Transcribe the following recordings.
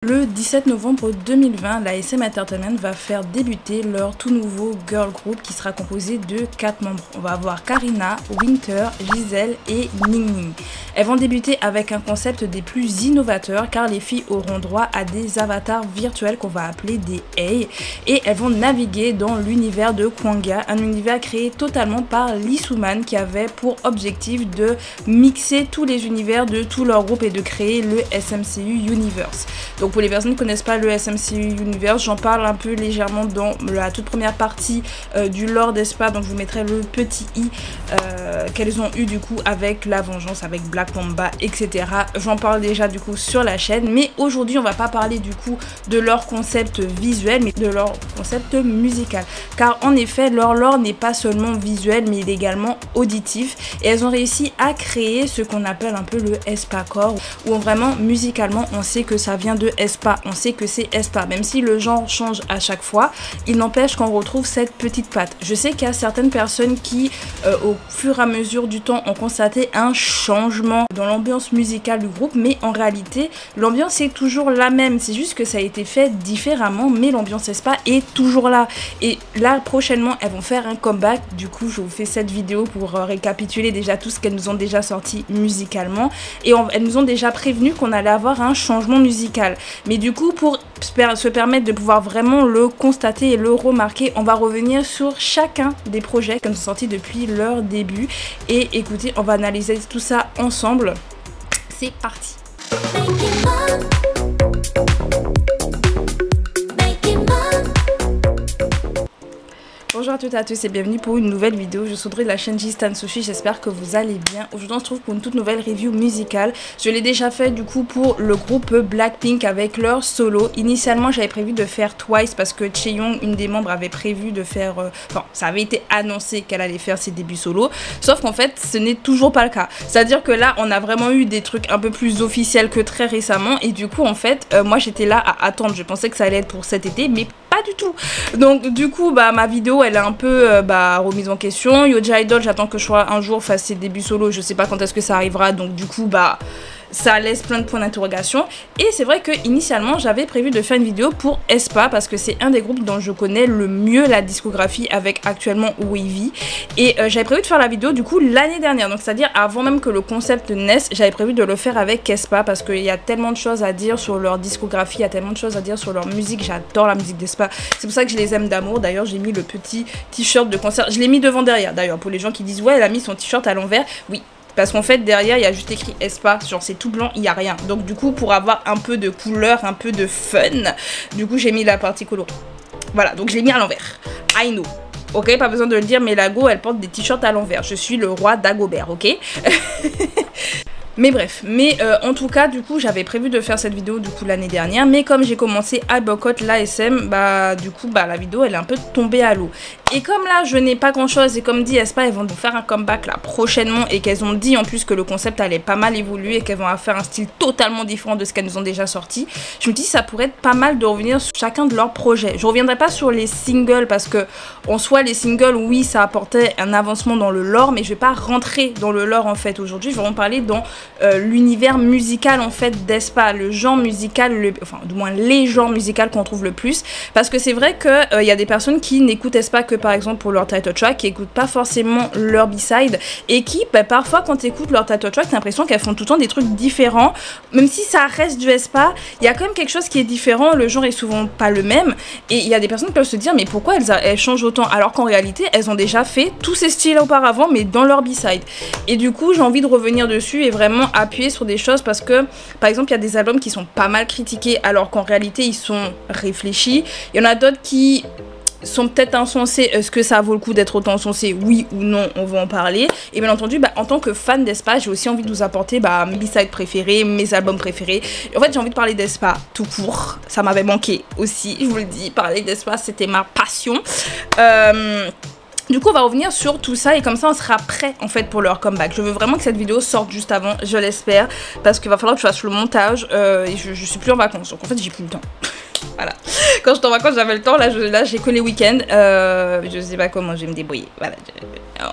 Le 17 novembre 2020, la SM Entertainment va faire débuter leur tout nouveau girl group qui sera composé de 4 membres. On va avoir Karina, Winter, Giselle et Ning Ning. Elles vont débuter avec un concept des plus innovateurs car les filles auront droit à des avatars virtuels qu'on va appeler des Ei et elles vont naviguer dans l'univers de Kwanga, un univers créé totalement par Lee Soo-man qui avait pour objectif de mixer tous les univers de tout leur groupe et de créer le SMCU Universe. Donc pour les personnes qui ne connaissent pas le SMCU Universe, j'en parle un peu légèrement dans la toute première partie du lore d'Aespa, donc je vous mettrai le petit i qu'elles ont eu du coup avec La Vengeance, avec Black Mamba, etc. J'en parle déjà du coup sur la chaîne, mais aujourd'hui on va pas parler du coup de leur concept visuel, mais de leur concept musical. Car en effet, leur lore n'est pas seulement visuel, mais il est également auditif, et elles ont réussi à créer ce qu'on appelle un peu le Aespacore, où vraiment musicalement on sait que ça vient de Aespa, on sait que c'est Aespa, même si le genre change à chaque fois, il n'empêche qu'on retrouve cette petite patte. Je sais qu'il y a certaines personnes qui, au fur et à mesure du temps, ont constaté un changement dans l'ambiance musicale du groupe, mais en réalité, l'ambiance est toujours la même, c'est juste que ça a été fait différemment, mais l'ambiance Aespa est toujours là. Et là, prochainement, elles vont faire un comeback, du coup, je vous fais cette vidéo pour récapituler déjà tout ce qu'elles nous ont déjà sorti musicalement, et elles nous ont déjà prévenu qu'on allait avoir un changement musical. Mais du coup, pour se permettre de pouvoir vraiment le constater et le remarquer, on va revenir sur chacun des projets qui ont sorti depuis leur début. Et écoutez, on va analyser tout ça ensemble. C'est parti. Bonjour à toutes et à tous et bienvenue pour une nouvelle vidéo. Je suis Audrey de la chaîne Gistan Sushi, j'espère que vous allez bien. Aujourd'hui on se trouve pour une toute nouvelle review musicale. Je l'ai déjà fait du coup pour le groupe Blackpink avec leur solo. Initialement j'avais prévu de faire Twice parce que Chaeyoung, une des membres, avait prévu de faire... Enfin, ça avait été annoncé qu'elle allait faire ses débuts solo. Sauf qu'en fait ce n'est toujours pas le cas. C'est-à-dire que là on a vraiment eu des trucs un peu plus officiels que très récemment. Et du coup en fait moi j'étais là à attendre. Je pensais que ça allait être pour cet été, mais pas du tout. Donc du coup bah ma vidéo elle est un peu remise en question. Yoja Idol, j'attends que je sois un jour fasse ses débuts solo, je sais pas quand est-ce que ça arrivera, donc du coup bah ça laisse plein de points d'interrogation. Et c'est vrai que initialement j'avais prévu de faire une vidéo pour Aespa parce que c'est un des groupes dont je connais le mieux la discographie avec actuellement WayV. Et j'avais prévu de faire la vidéo du coup l'année dernière, donc c'est à dire avant même que le concept naisse, j'avais prévu de le faire avec Aespa parce qu'il y a tellement de choses à dire sur leur discographie, il y a tellement de choses à dire sur leur musique. J'adore la musique d'Aespa, c'est pour ça que je les aime d'amour. D'ailleurs j'ai mis le petit t-shirt de concert, je l'ai mis devant derrière d'ailleurs pour les gens qui disent ouais elle a mis son t-shirt à l'envers. Oui, parce qu'en fait derrière il y a juste écrit Aespa, genre c'est tout blanc, il n'y a rien. Donc du coup pour avoir un peu de couleur, un peu de fun, du coup j'ai mis la partie colorée. Voilà, donc je l'ai mis à l'envers. I know. Ok, pas besoin de le dire, mais la Go elle porte des t-shirts à l'envers. Je suis le roi d'Agobert, ok. Mais bref, en tout cas du coup j'avais prévu de faire cette vidéo du coup l'année dernière, mais comme j'ai commencé à boycott l'ASM, bah du coup bah la vidéo elle est un peu tombée à l'eau. Et comme là je n'ai pas grand chose et comme dit Aespa elles vont faire un comeback là prochainement et qu'elles ont dit en plus que le concept allait pas mal évoluer et qu'elles vont faire un style totalement différent de ce qu'elles nous ont déjà sorti, je me dis ça pourrait être pas mal de revenir sur chacun de leurs projets. Je reviendrai pas sur les singles parce que en soi les singles oui ça apportait un avancement dans le lore, mais je vais pas rentrer dans le lore en fait aujourd'hui, je vais en parler dans l'univers musical en fait d'Aespa, le genre musical, enfin du moins les genres musicaux qu'on trouve le plus, parce que c'est vrai que y a des personnes qui n'écoutent Aespa que par exemple pour leur title track, qui écoutent pas forcément leur B-side et qui parfois quand tu écoutes leur title track t'as l'impression qu'elles font tout le temps des trucs différents, même si ça reste du Aespa, il y a quand même quelque chose qui est différent, le genre est souvent pas le même et il y a des personnes qui peuvent se dire mais pourquoi elles changent autant alors qu'en réalité elles ont déjà fait tous ces styles auparavant mais dans leur B-side. Et du coup j'ai envie de revenir dessus et vraiment appuyer sur des choses parce que par exemple il y a des albums qui sont pas mal critiqués alors qu'en réalité ils sont réfléchis, il y en a d'autres qui sont peut-être insensés. Est-ce que ça vaut le coup d'être autant insensé? Oui ou non, on va en parler. Et bien entendu, en tant que fan d'Aespa, j'ai aussi envie de vous apporter mes B-sides préférés, mes albums préférés. Et en fait, j'ai envie de parler d'Aespa tout court. Ça m'avait manqué aussi, je vous le dis. Parler d'Aespa, c'était ma passion. Du coup on va revenir sur tout ça et comme ça on sera prêt en fait pour leur comeback. Je veux vraiment que cette vidéo sorte juste avant, je l'espère, parce qu'il va falloir que je fasse le montage et je suis plus en vacances, donc en fait j'ai plus le temps. Voilà. Quand je t'envoie, quand j'avais le temps, là j'ai que les week-ends. Je sais pas comment je vais me débrouiller. Voilà.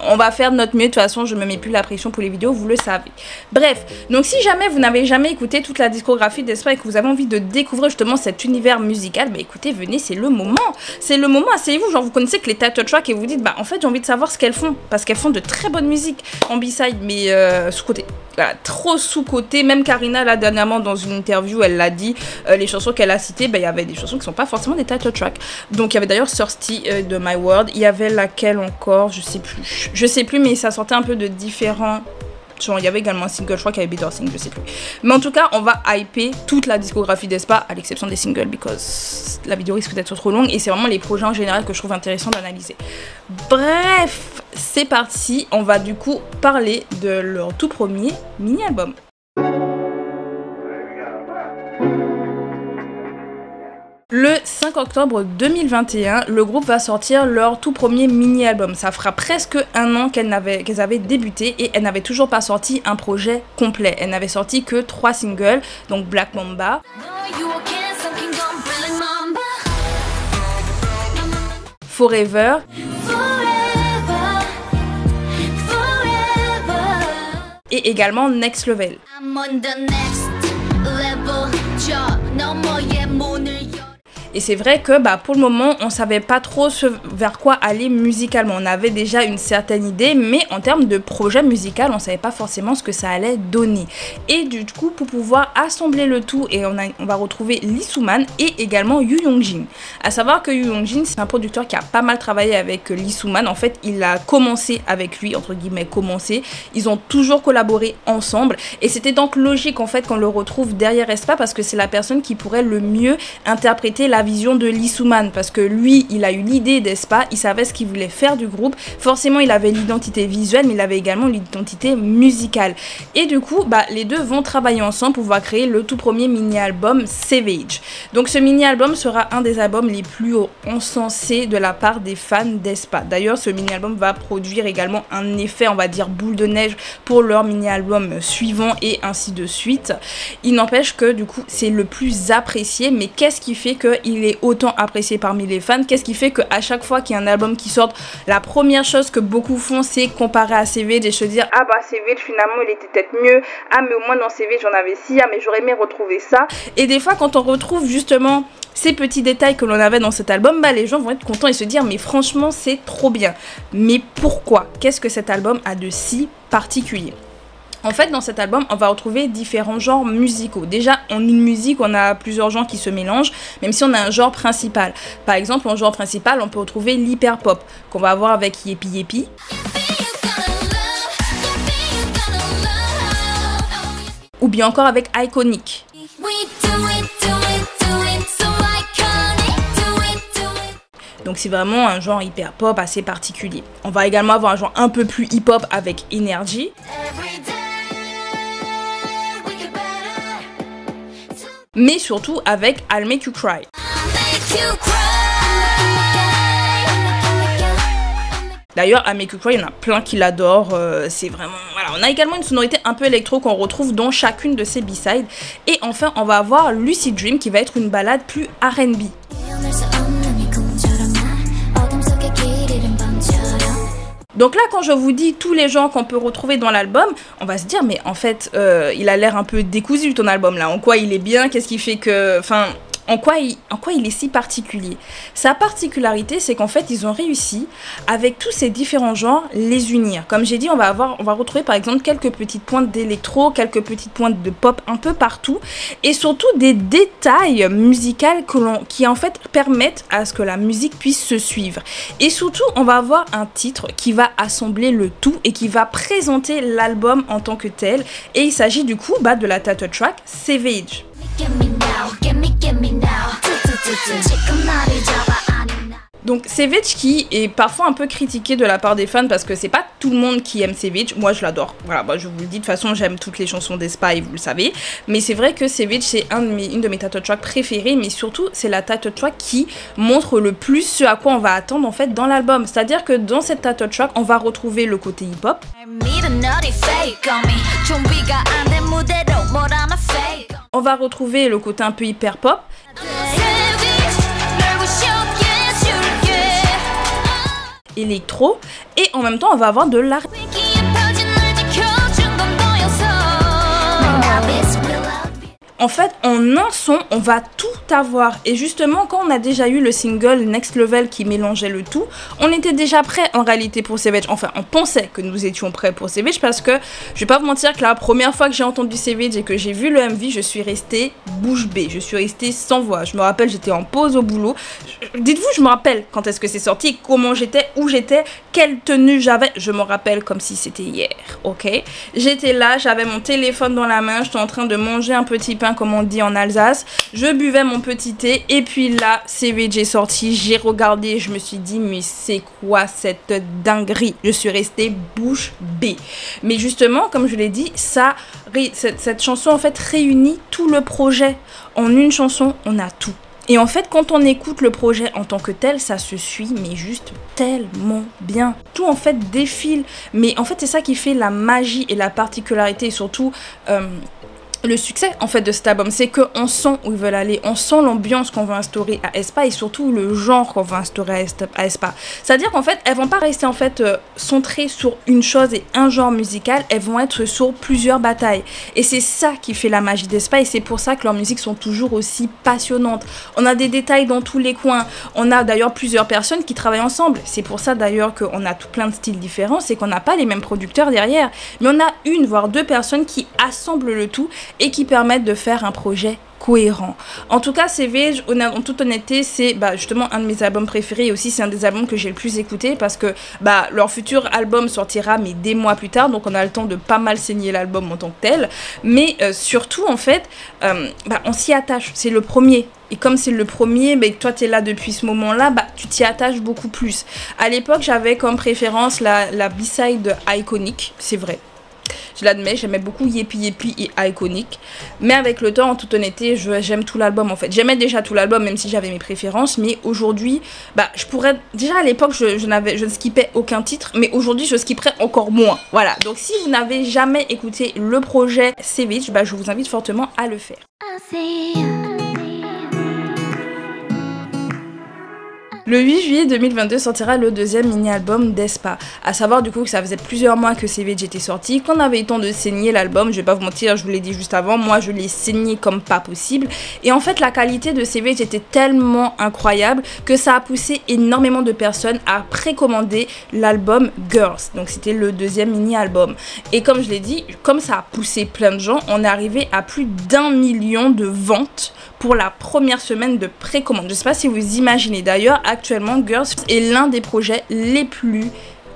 On va faire de notre mieux. De toute façon, je me mets plus la pression pour les vidéos, vous le savez. Bref, donc si jamais vous n'avez jamais écouté toute la discographie d'Aespa et que vous avez envie de découvrir justement cet univers musical, bah écoutez, venez, c'est le moment. C'est le moment, asseyez-vous. Genre, vous connaissez que les title tracks et vous dites, bah en fait, j'ai envie de savoir ce qu'elles font. Parce qu'elles font de très bonne musique en B-side, mais sous-côté. Voilà, trop sous-côté. Même Karina, là, dernièrement, dans une interview, elle l'a dit, les chansons qu'elle a citées, bah, il y avait des chansons qui sont pas forcément des title tracks. Donc, il y avait d'ailleurs Thirsty de My World. Il y avait laquelle encore, je sais plus, mais ça sortait un peu de différents. Genre, il y avait également un single, je crois qu'il y avait Bitter Thing, je sais plus. Mais en tout cas, on va hyper toute la discographie d'Aespa, à l'exception des singles, because la vidéo risque d'être trop longue et c'est vraiment les projets en général que je trouve intéressant d'analyser. Bref, c'est parti, on va du coup parler de leur tout premier mini-album. Le 5 octobre 2021, le groupe va sortir leur tout premier mini-album. Ça fera presque un an qu'elles avaient débuté et elles n'avaient toujours pas sorti un projet complet. Elles n'avaient sorti que 3 singles, donc Black Mamba, Forever et également Next Level. Et c'est vrai que bah, pour le moment, on savait pas trop vers quoi aller musicalement. On avait déjà une certaine idée, mais en termes de projet musical, on savait pas forcément ce que ça allait donner. Et du coup, pour pouvoir assembler le tout, et on va retrouver Lee Soo-man et également Yoo Young-jin. À savoir que Yoo Young-jin, c'est un producteur qui a pas mal travaillé avec Lee Soo-man. En fait, il a commencé avec lui, entre guillemets, commencé. Ils ont toujours collaboré ensemble. Et c'était donc logique, en fait, qu'on le retrouve derrière Aespa, parce que c'est la personne qui pourrait le mieux interpréter la vision de Lee Soo-man, parce que lui, il a eu l'idée d'Aespa, il savait ce qu'il voulait faire du groupe, forcément il avait l'identité visuelle, mais il avait également l'identité musicale. Et du coup, bah, les deux vont travailler ensemble pour pouvoir créer le tout premier mini-album Savage. Donc ce mini-album sera un des albums les plus encensés de la part des fans d'Aespa. D'ailleurs, ce mini-album va produire également un effet, on va dire, boule de neige pour leur mini-album suivant et ainsi de suite. Il n'empêche que du coup, c'est le plus apprécié, mais qu'est-ce qui fait qu'il est autant apprécié parmi les fans? Qu'est-ce qui fait qu'à chaque fois qu'il y a un album qui sort, la première chose que beaucoup font, c'est comparer à Savage et se dire, ah bah Savage finalement il était peut-être mieux, ah mais au moins dans Savage j'en avais ci, ah mais j'aurais aimé retrouver ça. Et des fois quand on retrouve justement ces petits détails que l'on avait dans cet album, bah les gens vont être contents et se dire, mais franchement c'est trop bien. Mais pourquoi? Qu'est-ce que cet album a de si particulier? En fait, dans cet album, on va retrouver différents genres musicaux. Déjà, en une musique, on a plusieurs genres qui se mélangent, même si on a un genre principal. Par exemple, en genre principal, on peut retrouver l'hyper-pop, qu'on va avoir avec Yepi Yepi. Ou bien encore avec Iconic. Donc c'est vraiment un genre hyper pop assez particulier. On va également avoir un genre un peu plus hip hop avec Energy. Mais surtout avec I'll Make You Cry. D'ailleurs, I'll Make You Cry, il y en a plein qui l'adorent, c'est vraiment... Voilà. On a également une sonorité un peu électro qu'on retrouve dans chacune de ces B-sides. Et enfin, on va avoir Lucid Dream qui va être une ballade plus R&B. Donc là, quand je vous dis tous les genres qu'on peut retrouver dans l'album, on va se dire, mais en fait, il a l'air un peu décousu ton album là. En quoi il est bien? Qu'est-ce qui fait que... Enfin, en quoi il est si particulier? Sa particularité, c'est qu'en fait, ils ont réussi, avec tous ces différents genres, les unir. Comme j'ai dit, on va retrouver par exemple quelques petites pointes d'électro, quelques petites pointes de pop un peu partout, et surtout des détails musicaux qui en fait permettent à ce que la musique puisse se suivre. Et surtout, on va avoir un titre qui va assembler le tout et qui va présenter l'album en tant que tel. Et il s'agit du coup de la title track Savage. Donc Savage qui est parfois un peu critiqué de la part des fans parce que c'est pas tout le monde qui aime Savage. Moi je l'adore, voilà, moi, je vous le dis, de toute façon j'aime toutes les chansons d'Aespa et vous le savez. Mais c'est vrai que Savage c'est une de mes title tracks préférées, mais surtout c'est la title track qui montre le plus ce à quoi on va attendre en fait dans l'album. C'est-à-dire que dans cette title track on va retrouver le côté hip-hop. On va retrouver le côté un peu hyper pop. électro et en même temps on va avoir de l'art. En fait, en un son, on va tout avoir. Et justement, quand on a déjà eu le single Next Level qui mélangeait le tout, on était déjà prêt en réalité pour Savage. Enfin, on pensait que nous étions prêts pour Savage parce que, je vais pas vous mentir que la première fois que j'ai entendu Savage et que j'ai vu le MV, je suis restée bouche bée. Je suis restée sans voix. Je me rappelle, j'étais en pause au boulot. Dites-vous, je me rappelle quand est-ce que c'est sorti, comment j'étais, où j'étais, quelle tenue j'avais. Je me rappelle comme si c'était hier, ok? J'étais là, j'avais mon téléphone dans la main, j'étais en train de manger un petit pain comme on dit en Alsace, je buvais mon petit thé et puis là Savage est sorti, j'ai regardé, je me suis dit mais c'est quoi cette dinguerie, je suis restée bouche bée. Mais justement comme je l'ai dit, cette chanson en fait réunit tout le projet, en une chanson on a tout. Et en fait, quand on écoute le projet en tant que tel, ça se suit, mais juste tellement bien. Tout en fait défile, mais en fait c'est ça qui fait la magie et la particularité et surtout le succès en fait de cet album, c'est qu'on sent où ils veulent aller, on sent l'ambiance qu'on veut instaurer à aespa et surtout le genre qu'on veut instaurer à aespa. C'est-à-dire qu'en fait, elles vont pas rester en fait centrées sur une chose et un genre musical, elles vont être sur plusieurs batailles. Et c'est ça qui fait la magie d'aespa et c'est pour ça que leurs musiques sont toujours aussi passionnantes. On a des détails dans tous les coins, on a d'ailleurs plusieurs personnes qui travaillent ensemble. C'est pour ça d'ailleurs qu'on a tout plein de styles différents, c'est qu'on n'a pas les mêmes producteurs derrière, mais on a une voire deux personnes qui assemblent le tout et qui permettent de faire un projet cohérent. En tout cas, Savage, en toute honnêteté, c'est justement un de mes albums préférés et aussi c'est un des albums que j'ai le plus écouté parce que leur futur album sortira mais des mois plus tard, donc on a le temps de pas mal saigner l'album en tant que tel, mais surtout en fait, on s'y attache, c'est le premier. Et comme c'est le premier, toi t'es là depuis ce moment-là, tu t'y attaches beaucoup plus. À l'époque, j'avais comme préférence la B-side de Iconic, c'est vrai. Je l'admets, j'aimais beaucoup Yepi Yepi et Iconic. Mais avec le temps, en toute honnêteté, j'aime tout l'album en fait. J'aimais déjà tout l'album, même si j'avais mes préférences. Mais aujourd'hui, je pourrais... Déjà à l'époque, je ne skippais aucun titre. Mais aujourd'hui, je skipperais encore moins. Voilà. Donc si vous n'avez jamais écouté le projet Savage, je vous invite fortement à le faire. Le 8 juillet 2022 sortira le deuxième mini-album d'Aespa. À savoir du coup que ça faisait plusieurs mois que Savage était sorti, qu'on avait eu le temps de saigner l'album, je vais pas vous mentir, je vous l'ai dit juste avant, moi je l'ai saigné comme pas possible. Et en fait la qualité de Savage était tellement incroyable que ça a poussé énormément de personnes à précommander l'album Girls. Donc c'était le deuxième mini-album. Et comme je l'ai dit, comme ça a poussé plein de gens, on est arrivé à plus d'1 million de ventes pour la première semaine de précommande. Je sais pas si vous imaginez. D'ailleurs, actuellement, Girls est l'un des projets les plus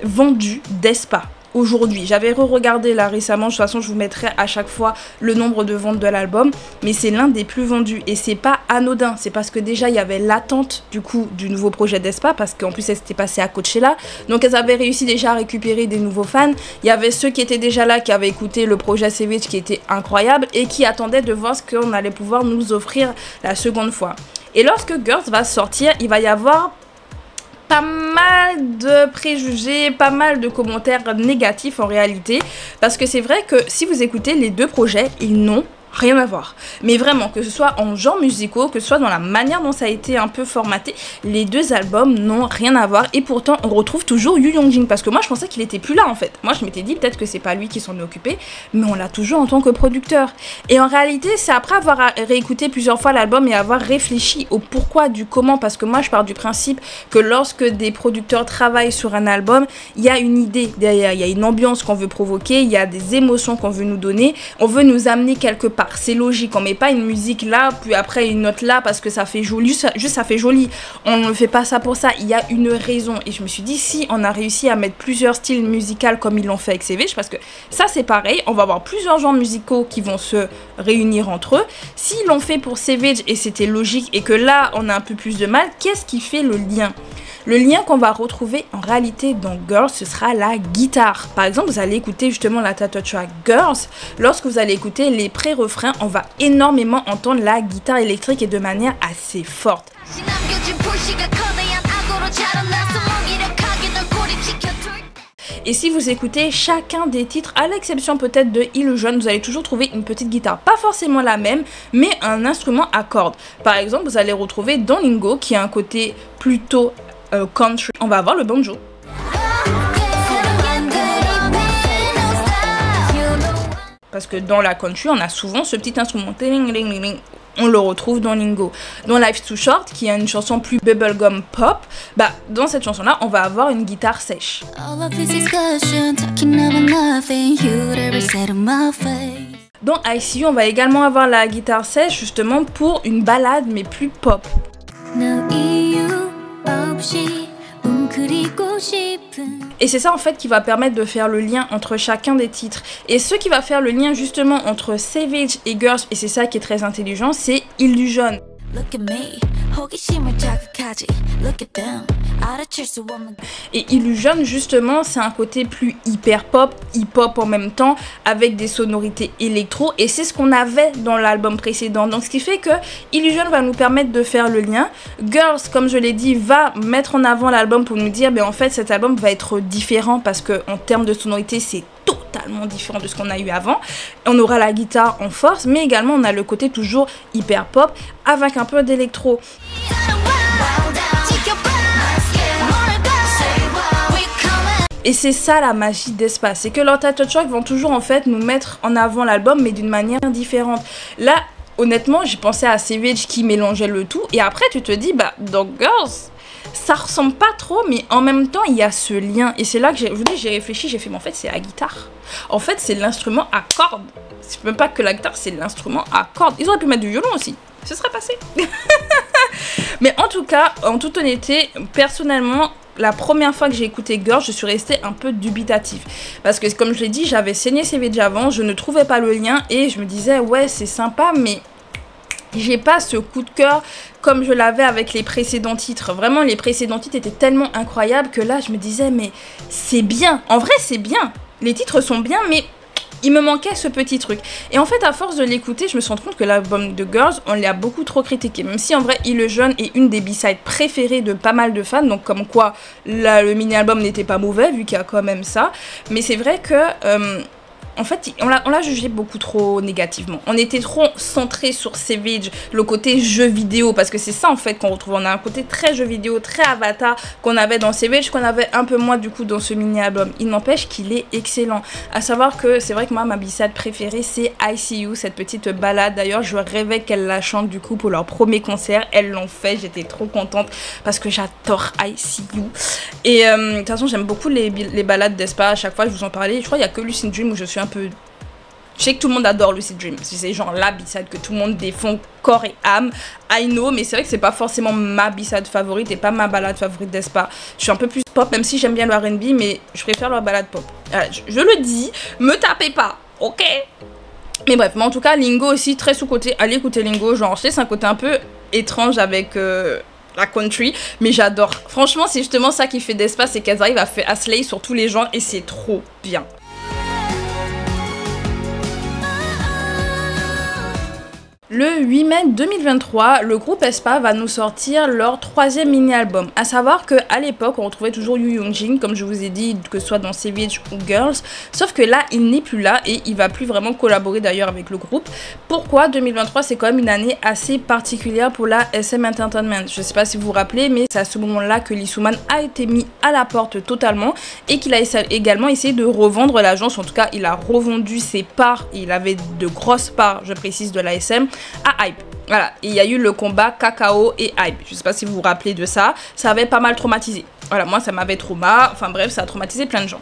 vendus d'Aespa. Aujourd'hui, j'avais re-regardé là récemment, de toute façon je vous mettrai à chaque fois le nombre de ventes de l'album, mais c'est l'un des plus vendus et c'est pas anodin, c'est parce que déjà il y avait l'attente du coup du nouveau projet d'Aespa parce qu'en plus elle s'était passée à Coachella, donc elles avaient réussi déjà à récupérer des nouveaux fans, il y avait ceux qui étaient déjà là qui avaient écouté le projet Savage qui était incroyable et qui attendaient de voir ce qu'on allait pouvoir nous offrir la seconde fois. Et lorsque Girls va sortir, il va y avoir pas mal de préjugés, pas mal de commentaires négatifs en réalité, parce que c'est vrai que si vous écoutez les deux projets, ils n'ont rien à voir. Mais vraiment, que ce soit en genre musicaux, que ce soit dans la manière dont ça a été un peu formaté, les deux albums n'ont rien à voir. Et pourtant, on retrouve toujours Yu Yongjin. Parce que moi, je pensais qu'il était plus là, en fait. Moi, je m'étais dit peut-être que c'est pas lui qui s'en est occupé, mais on l'a toujours en tant que producteur. Et en réalité, c'est après avoir réécouté plusieurs fois l'album et avoir réfléchi au pourquoi, du comment. Parce que moi, je pars du principe que lorsque des producteurs travaillent sur un album, il y a une idée derrière, il y a une ambiance qu'on veut provoquer, il y a des émotions qu'on veut nous donner, on veut nous amener quelque part. C'est logique, on met pas une musique là puis après une autre là parce que ça fait joli, juste ça fait joli, on ne fait pas ça pour ça, il y a une raison. Et je me suis dit, si on a réussi à mettre plusieurs styles musicaux comme ils l'ont fait avec Savage, parce que ça c'est pareil, on va avoir plusieurs genres musicaux qui vont se réunir entre eux. S'ils l'ont fait pour Savage et c'était logique et que là on a un peu plus de mal, qu'est-ce qui fait le lien? Le lien qu'on va retrouver en réalité dans Girls, ce sera la guitare. Par exemple, vous allez écouter justement la title track Girls. Lorsque vous allez écouter les pré-refrains, on va énormément entendre la guitare électrique et de manière assez forte. Et si vous écoutez chacun des titres, à l'exception peut-être de Illusion, vous allez toujours trouver une petite guitare. Pas forcément la même, mais un instrument à cordes. Par exemple, vous allez retrouver dans Lingo, qui a un côté plutôt country. On va avoir le banjo. parce que dans la country, on a souvent ce petit instrument. On le retrouve dans Lingo. Dans Life's Too Short, qui est une chanson plus bubblegum pop, bah dans cette chanson-là, on va avoir une guitare sèche. Dans ICU, on va également avoir la guitare sèche justement pour une ballade mais plus pop. Et c'est ça en fait qui va permettre de faire le lien entre chacun des titres. Et ce qui va faire le lien justement entre Savage et Girls, et c'est ça qui est très intelligent, c'est Illusion. Et Illusion justement c'est un côté plus hyper pop, hip-hop en même temps, avec des sonorités électro, et c'est ce qu'on avait dans l'album précédent. Donc ce qui fait que Illusion va nous permettre de faire le lien. Girls, comme je l'ai dit, va mettre en avant l'album pour nous dire ben en fait cet album va être différent parce que en termes de sonorité c'est totalement différent de ce qu'on a eu avant. On aura la guitare en force, mais également on a le côté toujours hyper pop avec un peu d'électro. Et c'est ça la magie d'Aespa, c'est que leurs title tracks vont toujours en fait nous mettre en avant l'album mais d'une manière différente. Là, honnêtement, j'ai pensé à Savage qui mélangeait le tout, et après tu te dis bah dans Girls, ça ressemble pas trop, mais en même temps il y a ce lien, et c'est là que j'ai réfléchi, j'ai fait mais en fait c'est la guitare, en fait c'est l'instrument à cordes, c'est même pas que la guitare, c'est l'instrument à cordes. Ils auraient pu mettre du violon aussi, ce serait passé. Mais en tout cas, en toute honnêteté, personnellement, la première fois que j'ai écouté Girls, je suis restée un peu dubitative. Parce que comme je l'ai dit, j'avais saigné Savage avant, je ne trouvais pas le lien et je me disais ouais c'est sympa mais j'ai pas ce coup de cœur comme je l'avais avec les précédents titres. Vraiment les précédents titres étaient tellement incroyables que là je me disais mais c'est bien. En vrai c'est bien, les titres sont bien mais il me manquait ce petit truc. Et en fait, à force de l'écouter, je me suis rendu compte que l'album de Girls, on l'a beaucoup trop critiqué. Même si en vrai, Illusion est une des B-sides préférées de pas mal de fans. Donc comme quoi, là, le mini-album n'était pas mauvais, vu qu'il y a quand même ça. Mais c'est vrai que... en fait, on l'a jugé beaucoup trop négativement. On était trop centré sur Savage, le côté jeu vidéo, parce que c'est ça en fait qu'on retrouve. On a un côté très jeu vidéo, très Avatar qu'on avait dans Savage, qu'on avait un peu moins du coup dans ce mini-album. Il n'empêche qu'il est excellent. À savoir que c'est vrai que moi, ma B-side préférée, c'est ICU, cette petite balade. D'ailleurs, je rêvais qu'elle la chante du coup pour leur premier concert. Elles l'ont fait, j'étais trop contente parce que j'adore ICU. Et de toute façon, j'aime beaucoup les balades d'Aespa. À chaque fois, je vous en parlais. Je crois qu'il n'y a que Lucid Dream où je suis un peu... Je sais que tout le monde adore Lucid Dream, c'est genre la B-side que tout le monde défend corps et âme, I know, mais c'est vrai que c'est pas forcément ma B-side favorite et pas ma balade favorite d'Aespa. Je suis un peu plus pop, même si j'aime bien le R&B, mais je préfère leur balade pop. Je le dis, me tapez pas, ok? Mais bref, mais en tout cas, Lingo aussi, très sous-côté. Allez écouter Lingo, genre, je sais, c'est un côté un peu étrange avec... la country, mais j'adore. Franchement, c'est justement ça qui fait d'Aespa, c'est qu'elles arrivent à slay sur tous les genres et c'est trop bien. Le 8 mai 2023, le groupe Aespa va nous sortir leur 3e mini-album. À savoir qu'à l'époque, on retrouvait toujours Yoo Young-jin, comme je vous ai dit, que ce soit dans Savage ou Girls. Sauf que là, il n'est plus là et il va plus vraiment collaborer d'ailleurs avec le groupe. Pourquoi 2023, c'est quand même une année assez particulière pour la SM Entertainment. Je sais pas si vous vous rappelez, mais c'est à ce moment-là que Lee Soo-man a été mis à la porte totalement et qu'il a également essayé de revendre l'agence. En tout cas, il a revendu ses parts, il avait de grosses parts, je précise, de la SM, à Hype. Voilà, il y a eu le combat Kakao et Hype. Je sais pas si vous vous rappelez de ça. Ça avait pas mal traumatisé. Voilà, moi ça m'avait trauma. Enfin bref, ça a traumatisé plein de gens.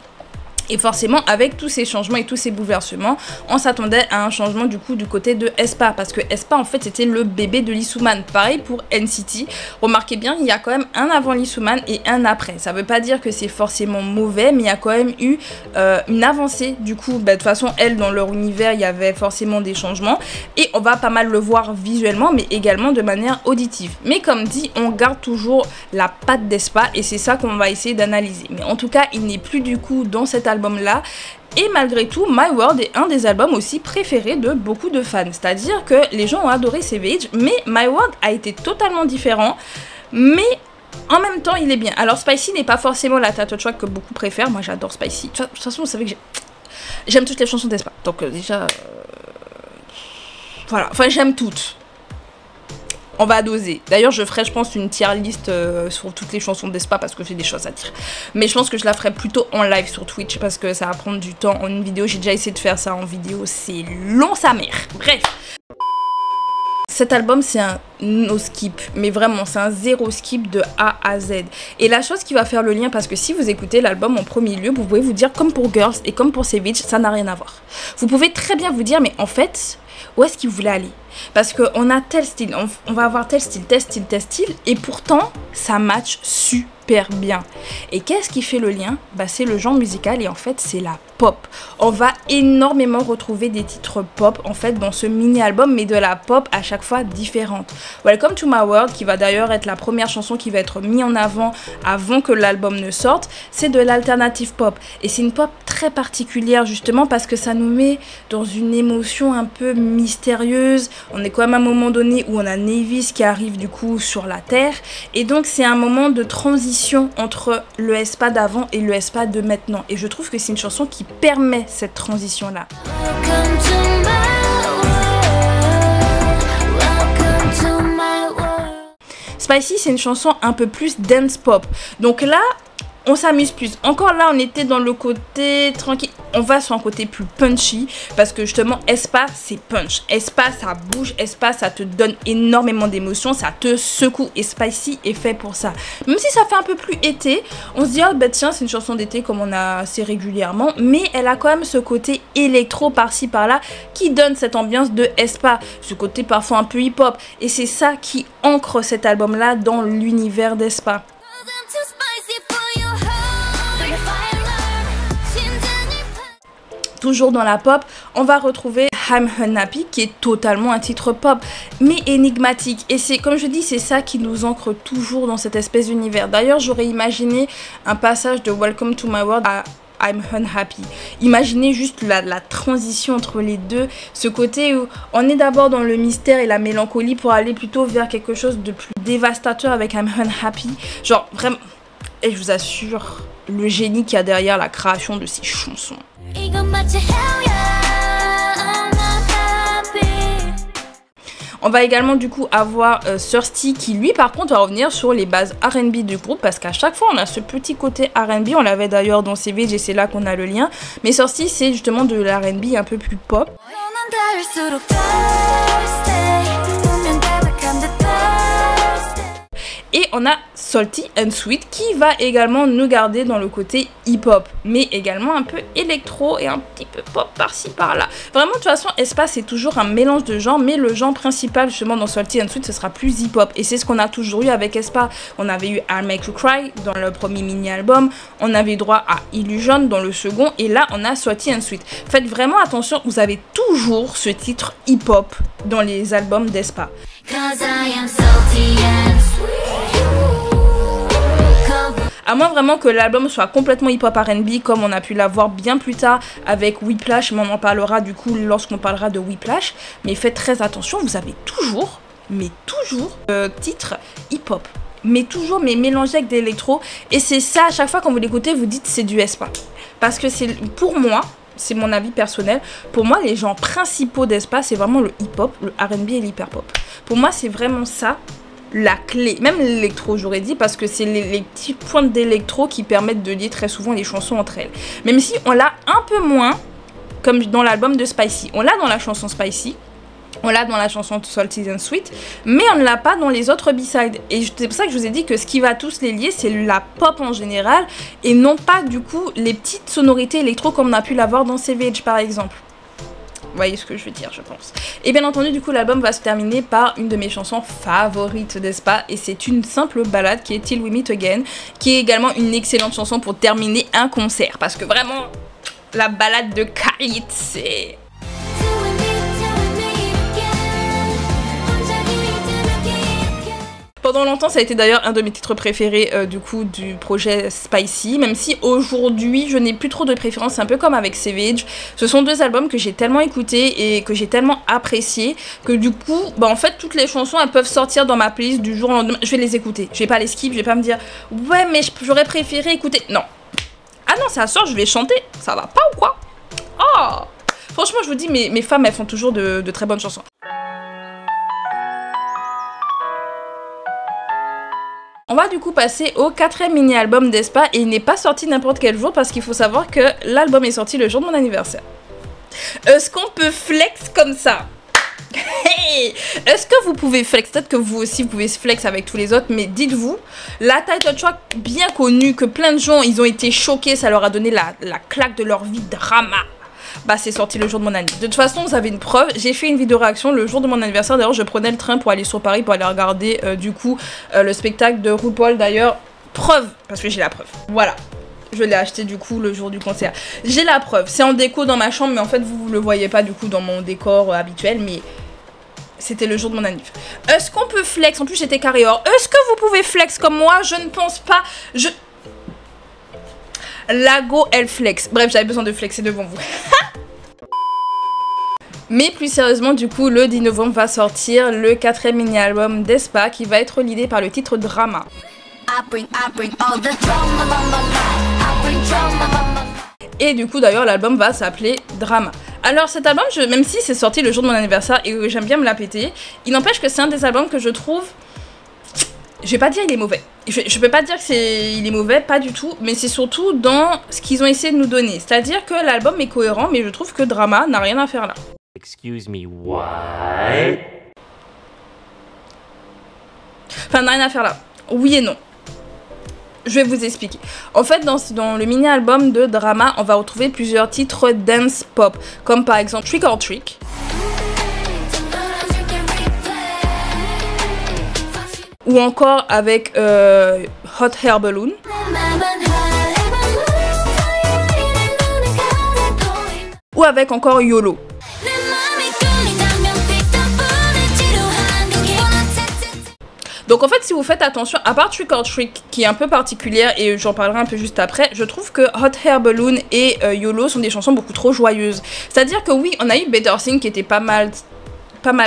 Et forcément, avec tous ces changements et tous ces bouleversements, on s'attendait à un changement du coup du côté de Aespa. Parce que Aespa, en fait, c'était le bébé de Lee Soo-man. Pareil pour NCT. Remarquez bien, il y a quand même un avant Lee Soo-man et un après. Ça veut pas dire que c'est forcément mauvais, mais il y a quand même eu une avancée. Du coup, de toute façon, elles, dans leur univers, il y avait forcément des changements. Et on va pas mal le voir visuellement, mais également de manière auditive. Mais comme dit, on garde toujours la patte d'Aespa et c'est ça qu'on va essayer d'analyser. Mais en tout cas, il n'est plus du coup dans cet album là, et malgré tout My World est un des albums aussi préférés de beaucoup de fans, c'est à dire que les gens ont adoré Savage, mais My World a été totalement différent, mais en même temps il est bien. Alors Spicy n'est pas forcément la title track que beaucoup préfèrent, moi j'adore Spicy, de toute façon vous savez que j'aime toutes les chansons d'Aespa, donc déjà voilà, enfin j'aime toutes. on va doser. D'ailleurs, je ferai, je pense, une tier list sur toutes les chansons d'Aespa parce que j'ai des choses à dire. Mais je pense que je la ferai plutôt en live sur Twitch parce que ça va prendre du temps en une vidéo. J'ai déjà essayé de faire ça en vidéo, c'est long sa mère. Bref. Cet album, c'est un no skip, mais vraiment, c'est un zéro skip de A à Z. Et la chose qui va faire le lien, parce que si vous écoutez l'album en premier lieu, vous pouvez vous dire, comme pour Girls et comme pour Savage, ça n'a rien à voir. Vous pouvez très bien vous dire, mais en fait, où est-ce qu'il voulait aller? Parce qu'on a tel style, on va avoir tel style, et pourtant, ça match super bien. Et qu'est-ce qui fait le lien? Bah, c'est le genre musical et en fait, c'est la pop. On va énormément retrouver des titres pop en fait dans ce mini-album, mais de la pop à chaque fois différente. Welcome to My World, qui va d'ailleurs être la première chanson qui va être mise en avant que l'album ne sorte, c'est de l'alternative pop. Et c'est une pop très particulière justement parce que ça nous met dans une émotion un peu mystérieuse. On est quand même à un moment donné où on a Nevis qui arrive du coup sur la terre. Et donc c'est un moment de transition entre le Aespa d'avant et le Aespa de maintenant. Et je trouve que c'est une chanson qui permet cette transition là. Spicy, c'est une chanson un peu plus dance pop. Donc là, on s'amuse plus. Encore là, on était dans le côté tranquille. On va sur un côté plus punchy parce que justement, Aespa, c'est punch. Aespa, ça bouge. Aespa, ça te donne énormément d'émotions. Ça te secoue. Et Spicy est fait pour ça. Même si ça fait un peu plus été, on se dit, ah bah tiens, c'est une chanson d'été comme on a assez régulièrement. Mais elle a quand même ce côté électro par-ci par-là qui donne cette ambiance de Aespa. Ce côté parfois un peu hip-hop. Et c'est ça qui ancre cet album-là dans l'univers d'Aespa. Toujours dans la pop, on va retrouver I'm Unhappy qui est totalement un titre pop mais énigmatique et c'est comme je dis c'est ça qui nous ancre toujours dans cette espèce d'univers. D'ailleurs j'aurais imaginé un passage de Welcome to My World à I'm Unhappy. Imaginez juste la transition entre les deux, ce côté où on est d'abord dans le mystère et la mélancolie pour aller plutôt vers quelque chose de plus dévastateur avec I'm Unhappy. Genre vraiment, et je vous assure le génie qu'il y a derrière la création de ces chansons. On va également du coup avoir Thirsty qui lui par contre va revenir sur les bases R&B du groupe parce qu'à chaque fois on a ce petit côté R&B, on l'avait d'ailleurs dans Savage et c'est là qu'on a le lien, mais Thirsty c'est justement de l'R&B un peu plus pop. Et on a Salty and Sweet qui va également nous garder dans le côté hip-hop, mais également un peu électro et un petit peu pop par-ci par-là. Vraiment de toute façon Aespa c'est toujours un mélange de genres, mais le genre principal justement dans Salty and Sweet ce sera plus hip-hop. Et c'est ce qu'on a toujours eu avec Aespa. On avait eu I'll Make You Cry dans le premier mini-album, on avait droit à Illusion dans le second, et là on a Salty and Sweet. Faites vraiment attention, vous avez toujours ce titre hip-hop dans les albums d'Aespa. À moins vraiment que l'album soit complètement hip-hop R&B comme on a pu l'avoir bien plus tard avec Whiplash, mais on en parlera du coup lorsqu'on parlera de Whiplash. Mais faites très attention, vous avez toujours, mais toujours, titre hip-hop. Mais toujours, mais mélangé avec des électro. Et c'est ça, à chaque fois quand vous l'écoutez, vous dites c'est du Aespa. Parce que c'est, pour moi, c'est mon avis personnel, pour moi les genres principaux d'Aespa c'est vraiment le hip-hop, le R&B et l'hyper-pop. Pour moi c'est vraiment ça la clé, même l'électro j'aurais dit, parce que c'est les petits points d'électro qui permettent de lier très souvent les chansons entre elles. Même si on l'a un peu moins, comme dans l'album de Spicy. On l'a dans la chanson Spicy, on l'a dans la chanson Salty and Sweet, mais on ne l'a pas dans les autres B-sides. Et c'est pour ça que je vous ai dit que ce qui va tous les lier, c'est la pop en général, et non pas du coup les petites sonorités électro comme on a pu l'avoir dans Savage par exemple. Vous voyez ce que je veux dire, je pense. Et bien entendu, du coup, l'album va se terminer par une de mes chansons favorites d'Aespa. Et c'est une simple ballade qui est Till We Meet Again, qui est également une excellente chanson pour terminer un concert. Parce que vraiment, la ballade de Khalid, c'est... Pendant longtemps, ça a été d'ailleurs un de mes titres préférés du coup du projet Spicy, même si aujourd'hui je n'ai plus trop de préférence, c'est un peu comme avec Savage. Ce sont deux albums que j'ai tellement écoutés et que j'ai tellement apprécié que du coup, bah en fait toutes les chansons elles peuvent sortir dans ma playlist du jour au lendemain, je vais les écouter. Je vais pas les skip, je vais pas me dire ouais mais j'aurais préféré écouter. Non. Ah non, ça sort, je vais chanter, ça va pas ou quoi? Oh, franchement je vous dis, mes femmes elles font toujours de très bonnes chansons. On va du coup passer au 4e mini-album d'Aespa et il n'est pas sorti n'importe quel jour parce qu'il faut savoir que l'album est sorti le jour de mon anniversaire. Est-ce qu'on peut flex comme ça? Hey, est-ce que vous pouvez flex? Peut-être que vous aussi vous pouvez flex avec tous les autres, mais dites-vous, la title track bien connue, que plein de gens ils ont été choqués, ça leur a donné la claque de leur vie, Drama. Bah c'est sorti le jour de mon anniversaire. De toute façon vous avez une preuve, j'ai fait une vidéo réaction le jour de mon anniversaire. D'ailleurs je prenais le train pour aller sur Paris pour aller regarder du coup le spectacle de RuPaul. D'ailleurs preuve, parce que j'ai la preuve, voilà. Je l'ai acheté du coup le jour du concert. J'ai la preuve, c'est en déco dans ma chambre, mais en fait vous le voyez pas du coup dans mon décor habituel, mais c'était le jour de mon anniversaire. Est-ce qu'on peut flex? En plus j'étais carré or. Est-ce que vous pouvez flex comme moi? Je ne pense pas. Lago elle flex. Bref, j'avais besoin de flexer devant vous. Mais plus sérieusement, du coup, le 10 novembre va sortir le 4e mini-album d'Aespa qui va être leadé par le titre Drama. Et du coup, d'ailleurs, l'album va s'appeler Drama. Alors cet album, même si c'est sorti le jour de mon anniversaire et que j'aime bien me la péter, il n'empêche que c'est un des albums que je trouve... Je vais pas dire il est mauvais. Je peux pas dire que il est mauvais, pas du tout. Mais c'est surtout dans ce qu'ils ont essayé de nous donner. C'est-à-dire que l'album est cohérent, mais je trouve que Drama n'a rien à faire là. Excuse me, what? Enfin, n'a rien à faire là. Oui et non. Je vais vous expliquer. En fait, dans le mini-album de Drama, on va retrouver plusieurs titres dance pop. Comme par exemple Trick or Trick. Ou encore avec Hot Air Balloon. Ou avec encore YOLO. Donc en fait si vous faites attention, à part Trick or Trick qui est un peu particulière et j'en parlerai un peu juste après, je trouve que Hot Air Balloon et YOLO sont des chansons beaucoup trop joyeuses. C'est-à-dire que oui, on a eu Better Thing qui était pas mal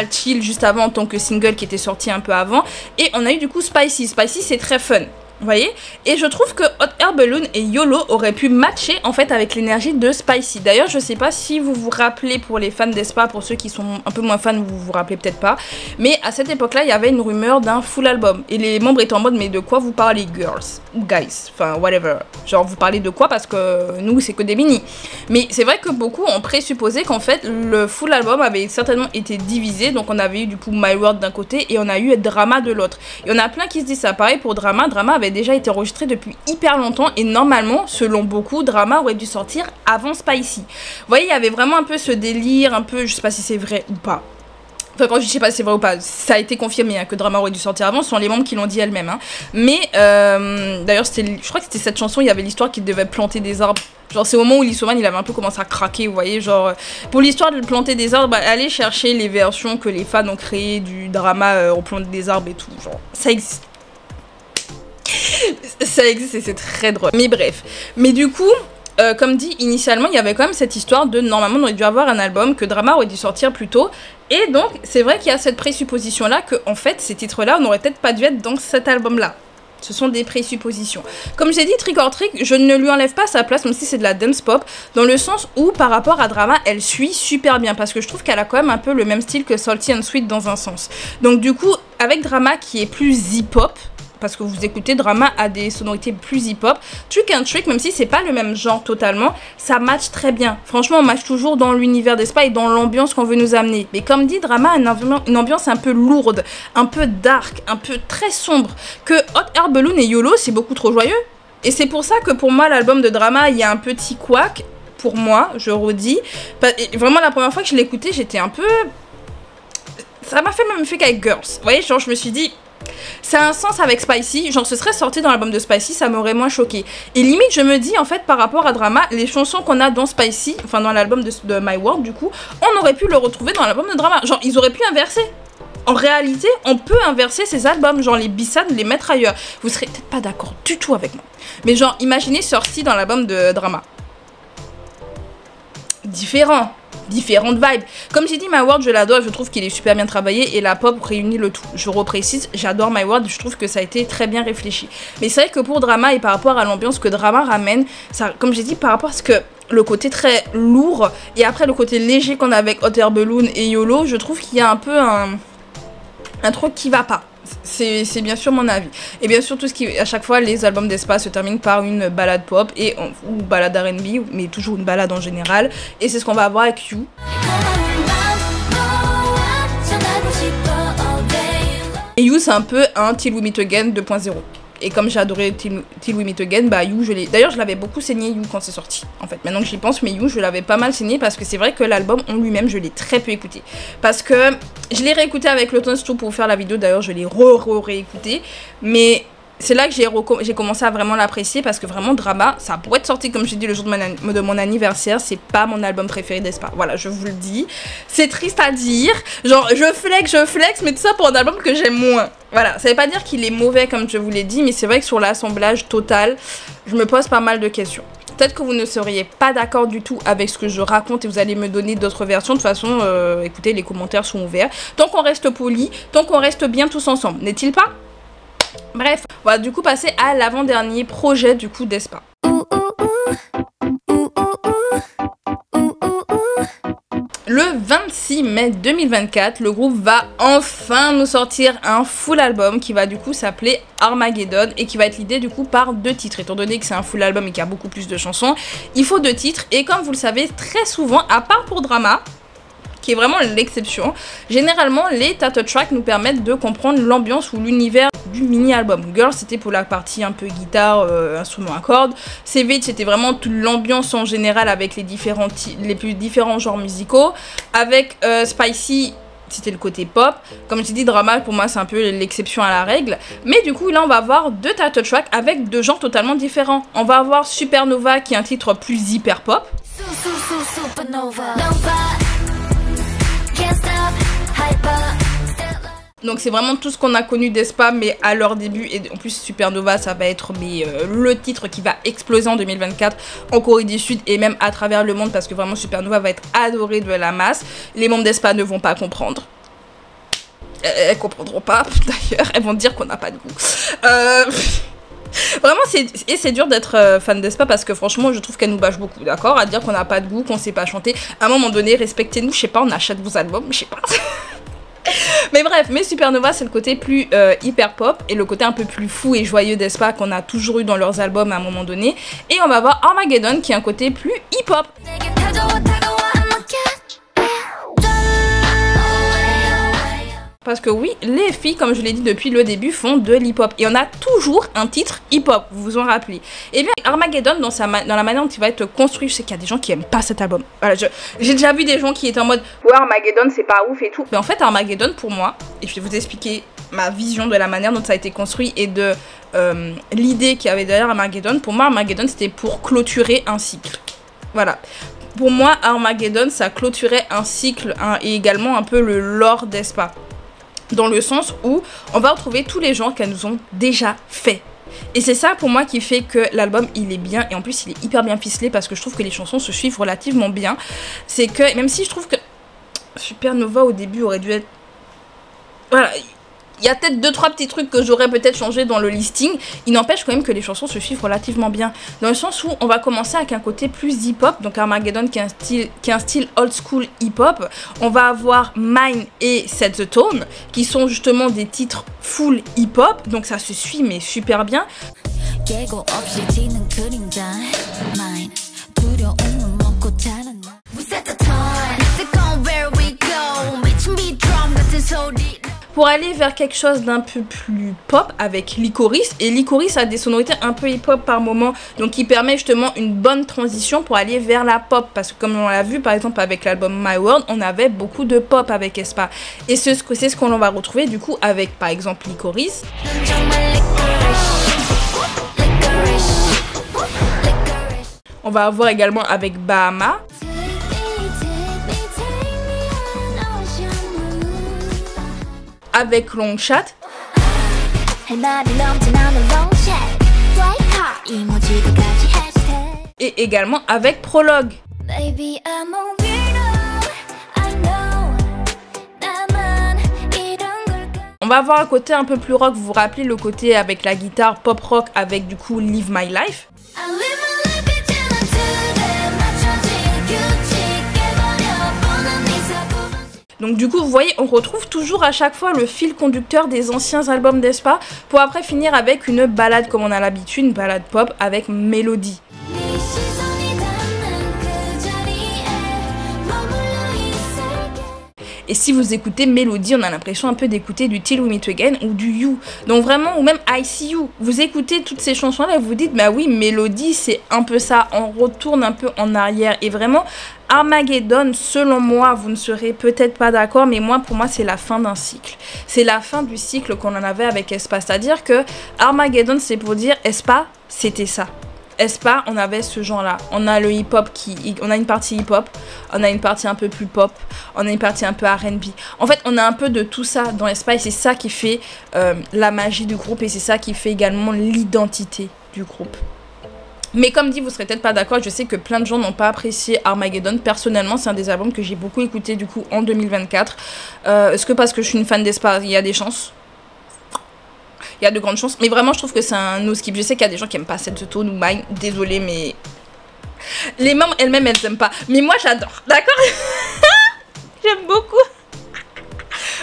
chill juste avant en tant que single qui était sorti un peu avant, et on a eu du coup Spicy. Spicy c'est très fun, vous voyez, et je trouve que Hot Air Balloon et YOLO auraient pu matcher en fait avec l'énergie de Spicy. D'ailleurs je sais pas si vous vous rappelez, pour les fans d'Aespa, pour ceux qui sont un peu moins fans vous vous rappelez peut-être pas, mais à cette époque là il y avait une rumeur d'un full album et les membres étaient en mode mais de quoi vous parlez girls ou guys, enfin whatever, genre vous parlez de quoi, parce que nous c'est que des mini. Mais c'est vrai que beaucoup ont présupposé qu'en fait le full album avait certainement été divisé, donc on avait eu du coup My World d'un côté et on a eu Drama de l'autre, et on a plein qui se disent ça. Pareil pour Drama avait déjà été enregistré depuis hyper longtemps et normalement selon beaucoup Drama aurait dû sortir avant Spicy. Vous voyez, il y avait vraiment un peu ce délire, un peu, je sais pas si c'est vrai ou pas. Enfin quand je sais pas si c'est vrai ou pas, ça a été confirmé hein, que Drama aurait dû sortir avant, ce sont les membres qui l'ont dit elles-mêmes hein. Mais d'ailleurs je crois que c'était cette chanson, il y avait l'histoire qu'il devait planter des arbres. Genre c'est au moment où Lissoman il avait un peu commencé à craquer, vous voyez, genre pour l'histoire de planter des arbres, allez chercher les versions que les fans ont créées du Drama, on plante des arbres et tout, genre ça existe. Ça existe et c'est très drôle. Mais bref. Mais du coup, comme dit, initialement, il y avait quand même cette histoire de normalement on aurait dû avoir un album, que Drama aurait dû sortir plus tôt. Et donc, c'est vrai qu'il y a cette présupposition-là que, en fait, ces titres-là n'auraient peut-être pas dû être dans cet album-là. Ce sont des présuppositions. Comme j'ai dit, Trick or Trick, je ne lui enlève pas sa place, même si c'est de la dance pop, dans le sens où, par rapport à Drama, elle suit super bien, parce que je trouve qu'elle a quand même un peu le même style que Salty and Sweet dans un sens. Donc du coup, avec Drama qui est plus hip-hop, parce que vous écoutez, Drama a des sonorités plus hip-hop. Trick and Trick, même si c'est pas le même genre totalement, ça match très bien. Franchement, on match toujours dans l'univers d'Aespa et dans l'ambiance qu'on veut nous amener. Mais comme dit, Drama a une ambiance un peu lourde, un peu dark, un peu très sombre. Que Hot Air Balloon et YOLO, c'est beaucoup trop joyeux. Et c'est pour ça que pour moi, l'album de Drama, il y a un petit couac. Pour moi, je redis. Vraiment, la première fois que je l'ai écouté, j'étais un peu... Ça m'a fait le même effet qu'avec Girls. Vous voyez, genre, je me suis dit... Ça a un sens avec Spicy, genre ce serait sorti dans l'album de Spicy, ça m'aurait moins choqué. Et limite je me dis en fait par rapport à Drama, les chansons qu'on a dans Spicy, enfin dans l'album de My World du coup, on aurait pu le retrouver dans l'album de Drama, genre ils auraient pu inverser. En réalité, on peut inverser ces albums, genre les B-sides, les mettre ailleurs. Vous serez peut-être pas d'accord du tout avec moi. Mais genre imaginez sorti dans l'album de Drama. Différentes vibes. Comme j'ai dit, My World, je l'adore, je trouve qu'il est super bien travaillé et la pop réunit le tout. Je reprécise, j'adore My World, je trouve que ça a été très bien réfléchi. Mais c'est vrai que pour Drama et par rapport à l'ambiance que Drama ramène, ça, comme j'ai dit, par rapport à ce que le côté très lourd et après le côté léger qu'on a avec Hot Air Balloon et YOLO, je trouve qu'il y a un peu un truc qui va pas. C'est bien sûr mon avis. Et bien sûr, tout ce qui, à chaque fois, les albums d'Aespa se terminent par une balade pop ou balade R&B, mais toujours une balade en général. Et c'est ce qu'on va avoir avec You. Et You, c'est un peu un Till We Meet Again 2.0. Et comme j'ai adoré Till We Meet Again, bah You, d'ailleurs, je l'avais beaucoup saigné You quand c'est sorti. En fait, maintenant que j'y pense, mais You, je l'avais pas mal saigné parce que c'est vrai que l'album en lui-même, je l'ai très peu écouté. Parce que je l'ai réécouté avec l'Automne Stew pour faire la vidéo. D'ailleurs, je l'ai réécouté. Mais c'est là que j'ai commencé à vraiment l'apprécier parce que vraiment Drama, ça pourrait être sorti comme j'ai dit le jour de mon anniversaire, c'est pas mon album préféré d'Aespa. Voilà, je vous le dis. C'est triste à dire, genre je flex, mais tout ça pour un album que j'aime moins. Voilà, ça veut pas dire qu'il est mauvais comme je vous l'ai dit, mais c'est vrai que sur l'assemblage total, je me pose pas mal de questions. Peut-être que vous ne seriez pas d'accord du tout avec ce que je raconte et vous allez me donner d'autres versions. De toute façon, écoutez, les commentaires sont ouverts. Tant qu'on reste poli, tant qu'on reste bien tous ensemble, n'est-il pas ? Bref, on va du coup passer à l'avant-dernier projet du coup d'Aespa. Le 26 mai 2024, le groupe va enfin nous sortir un full album qui va du coup s'appeler Armageddon et qui va être l'idée du coup par 2 titres. Étant donné que c'est un full album et qu'il y a beaucoup plus de chansons, il faut 2 titres et comme vous le savez très souvent, à part pour Drama, qui est vraiment l'exception, généralement les title tracks nous permettent de comprendre l'ambiance ou l'univers du mini-album. Girl, c'était pour la partie un peu guitare, instrument à cordes. Savage, c'était vraiment toute l'ambiance en général avec les plus différents genres musicaux. Avec Spicy, c'était le côté pop. Comme je dis, Drama, pour moi, c'est un peu l'exception à la règle. Mais du coup, là, on va avoir 2 title tracks avec 2 genres totalement différents. On va avoir Supernova, qui est un titre plus hyper pop. Donc c'est vraiment tout ce qu'on a connu d'Aespa mais à leur début et en plus Supernova ça va être le titre qui va exploser en 2024 en Corée du Sud et même à travers le monde parce que vraiment Supernova va être adoré de la masse. Les membres d'Aespa ne vont pas comprendre. Elles comprendront pas d'ailleurs, elles vont dire qu'on n'a pas de goût. Vraiment c'est dur d'être fan d'Aespa parce que franchement je trouve qu'elle nous bâche beaucoup, d'accord, à dire qu'on n'a pas de goût, qu'on sait pas chanter. À un moment donné respectez-nous, je sais pas, on achète vos albums, je sais pas. Mais bref, mais Supernova c'est le côté plus hyper pop et le côté un peu plus fou et joyeux d'Aespa qu'on a toujours eu dans leurs albums à un moment donné. Et on va voir Armageddon qui est un côté plus hip hop. Parce que oui, les filles, comme je l'ai dit depuis le début, font de l'hip-hop. Et on a toujours un titre hip-hop, vous vous en rappelez. Et bien, Armageddon, dans la manière dont il va être construit, je sais qu'il y a des gens qui aiment pas cet album. Voilà, j'ai déjà vu des gens qui étaient en mode « Ouais, Armageddon, c'est pas ouf et tout ». Mais en fait, Armageddon, pour moi, et je vais vous expliquer ma vision de la manière dont ça a été construit et de l'idée qu'il y avait derrière Armageddon. Pour moi, Armageddon, c'était pour clôturer un cycle. Voilà. Pour moi, Armageddon, ça clôturait un cycle et également un peu le lore d'Aespa. Dans le sens où on va retrouver tous les genres qu'elles nous ont déjà fait. Et c'est ça pour moi qui fait que l'album il est bien et en plus il est hyper bien ficelé parce que je trouve que les chansons se suivent relativement bien. C'est que même si je trouve que Supernova au début aurait dû être... Voilà, il y a peut-être 2-3 petits trucs que j'aurais peut-être changé dans le listing. Il n'empêche quand même que les chansons se suivent relativement bien. Dans le sens où on va commencer avec un côté plus hip-hop. Donc Armageddon qui est un style old school hip-hop. On va avoir Mine et Set the Tone qui sont justement des titres full hip-hop. Donc ça se suit mais super bien. Pour aller vers quelque chose d'un peu plus pop avec Licorice. Et Licorice a des sonorités un peu hip-hop par moment. Donc qui permet justement une bonne transition pour aller vers la pop. Parce que comme on l'a vu par exemple avec l'album My World, on avait beaucoup de pop avec Aespa. Et c'est ce qu'on va retrouver du coup avec par exemple Licorice. On va avoir également avec Bahama. Avec Long Shot. Et également avec Prologue. On va avoir un côté un peu plus rock, vous vous rappelez le côté avec la guitare pop rock avec du coup Live My Life. Donc du coup vous voyez, on retrouve toujours à chaque fois le fil conducteur des anciens albums d'Aespa pour après finir avec une balade comme on a l'habitude, une balade pop avec mélodie. Et si vous écoutez Mélodie, on a l'impression un peu d'écouter du Till We Meet Again ou du You. Donc vraiment, ou même I See You. Vous écoutez toutes ces chansons-là et vous dites, bah oui, Mélodie, c'est un peu ça. On retourne un peu en arrière. Et vraiment, Armageddon, selon moi, vous ne serez peut-être pas d'accord, mais moi, pour moi, c'est la fin d'un cycle. C'est la fin du cycle qu'on en avait avec Aespa. C'est-à-dire que Armageddon, c'est pour dire, Aespa, c'était ça. Aespa, on avait ce genre-là. On a le hip-hop on a une partie hip-hop, on a une partie un peu plus pop, on a une partie un peu R&B. En fait, on a un peu de tout ça dans Aespa et c'est ça qui fait la magie du groupe et c'est ça qui fait également l'identité du groupe. Mais comme dit, vous serez peut-être pas d'accord, je sais que plein de gens n'ont pas apprécié Armageddon. Personnellement, c'est un des albums que j'ai beaucoup écouté du coup en 2024. Est-ce que parce que je suis une fan d'Aespa, il y a des chances ? Il y a de grandes chances, mais vraiment je trouve que c'est un no skip. Je sais qu'il y a des gens qui aiment pas cette tone ou mine, désolé, mais les membres elles-mêmes elles aiment pas, mais moi j'adore, d'accord. J'aime beaucoup.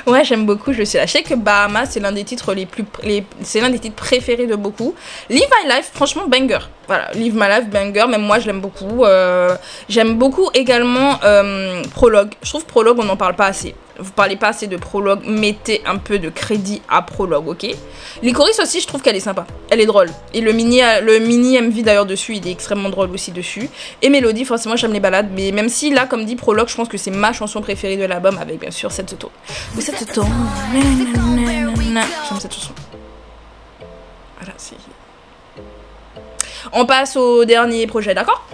Ouais, j'aime beaucoup, je suis là. Je sais que Bahama c'est l'un des titres c'est l'un des titres préférés de beaucoup. Live My Life, franchement banger. Voilà, Live My Life banger, même moi je l'aime beaucoup. J'aime beaucoup également Prologue. Je trouve Prologue on n'en parle pas assez. Vous parlez pas assez de Prologue, mettez un peu de crédit à Prologue, ok? Lycoris aussi, je trouve qu'elle est sympa, elle est drôle. Et le mini MV d'ailleurs dessus, il est extrêmement drôle aussi dessus. Et Mélodie, forcément j'aime les balades, mais même si là, comme dit Prologue, je pense que c'est ma chanson préférée de l'album, avec bien sûr cette tone. Ou cette tone. J'aime cette chanson. Voilà, c'est... On passe au dernier projet, d'accord?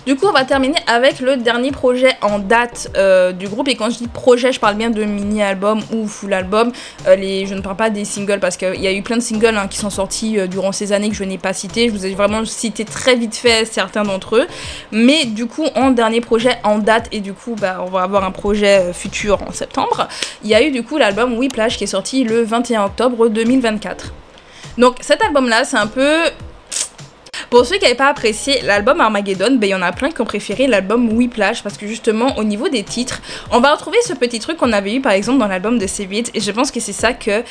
Du coup, on va terminer avec le dernier projet en date du groupe. Et quand je dis projet, je parle bien de mini-album ou full album. Je ne parle pas des singles parce qu'il y a eu plein de singles qui sont sortis durant ces années que je n'ai pas cités. Je vous ai vraiment cité très vite fait certains d'entre eux. Mais du coup, en dernier projet en date, et du coup, bah, on va avoir un projet futur en septembre. Il y a eu du coup l'album Whiplash qui est sorti le 21 octobre 2024. Donc cet album-là, c'est un peu... Pour ceux qui n'avaient pas apprécié l'album Armageddon, ben, il y en a plein qui ont préféré l'album Whiplash parce que justement au niveau des titres, on va retrouver ce petit truc qu'on avait eu par exemple dans l'album de Savage et je pense que c'est ça que